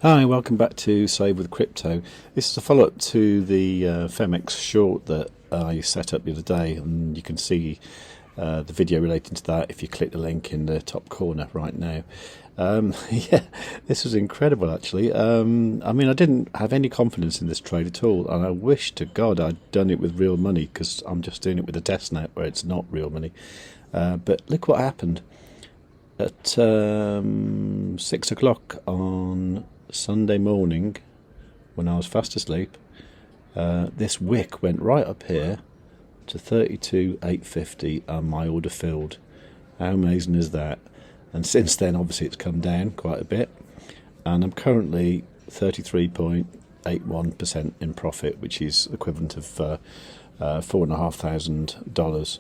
Hi, welcome back to Save with Crypto. This is a follow-up to the Phemex short that I set up the other day, and you can see the video relating to that if you click the link in the top corner right now. Yeah, this was incredible actually. I mean, I didn't have any confidence in this trade at all, and I wish to God I'd done it with real money, because I'm just doing it with a testnet where it's not real money. But look what happened. At 6 o'clock on Sunday morning, when I was fast asleep, this wick went right up here to 32,850 and my order filled. How amazing is that? And since then, obviously, it's come down quite a bit, and I'm currently 33.81% in profit, which is equivalent of $4,500.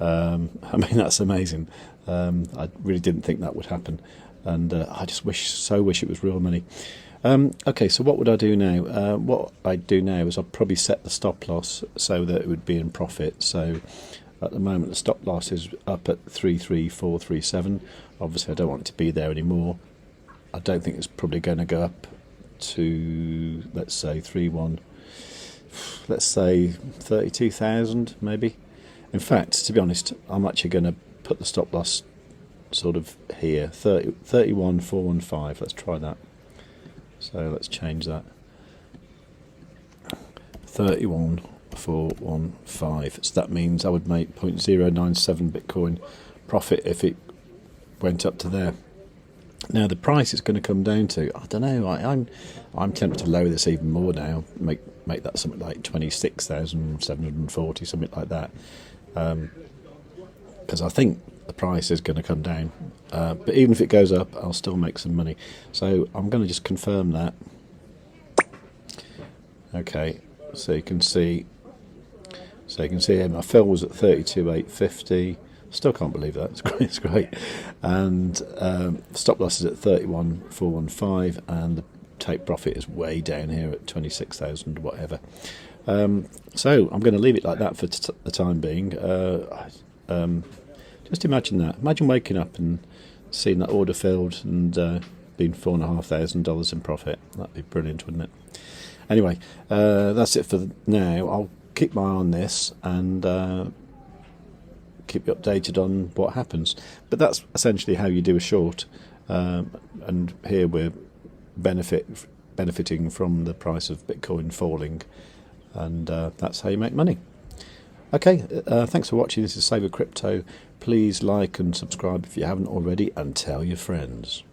I mean, that's amazing. I really didn't think that would happen, and I just so wish it was real money. Okay, so what would I do now? What I'd do now is I'd probably set the stop loss so that it would be in profit. So at the moment the stop loss is up at 33437. Obviously I don't want it to be there anymore. I don't think it's probably going to go up to, let's say 32,000 maybe. In fact, to be honest, I'm actually going to put the stop loss sort of here, 31,415. Let's try that. So let's change that. 31,415. So that means I would make 0.097 Bitcoin profit if it went up to there. Now the price it's going to come down to, I don't know. I'm tempted to lower this even more now. Make that something like 26,740, something like that. Because I think the price is going to come down, but even if it goes up, I'll still make some money. So I'm going to just confirm that. Okay, so you can see here my fill was at 32,850. Still can't believe that. It's great. It's great. And stop loss is at 31,415, and the take profit is way down here at 26,000 whatever. So I'm going to leave it like that for the time being. Just imagine that. Imagine waking up and seeing that order filled and being $4,500 in profit. That'd be brilliant, wouldn't it? Anyway, that's it for now. I'll keep my eye on this and keep you updated on what happens. But that's essentially how you do a short. And here we're benefiting from the price of Bitcoin falling, and that's how you make money. Okay, thanks for watching. This is Save with Crypto. Please like and subscribe if you haven't already, and tell your friends.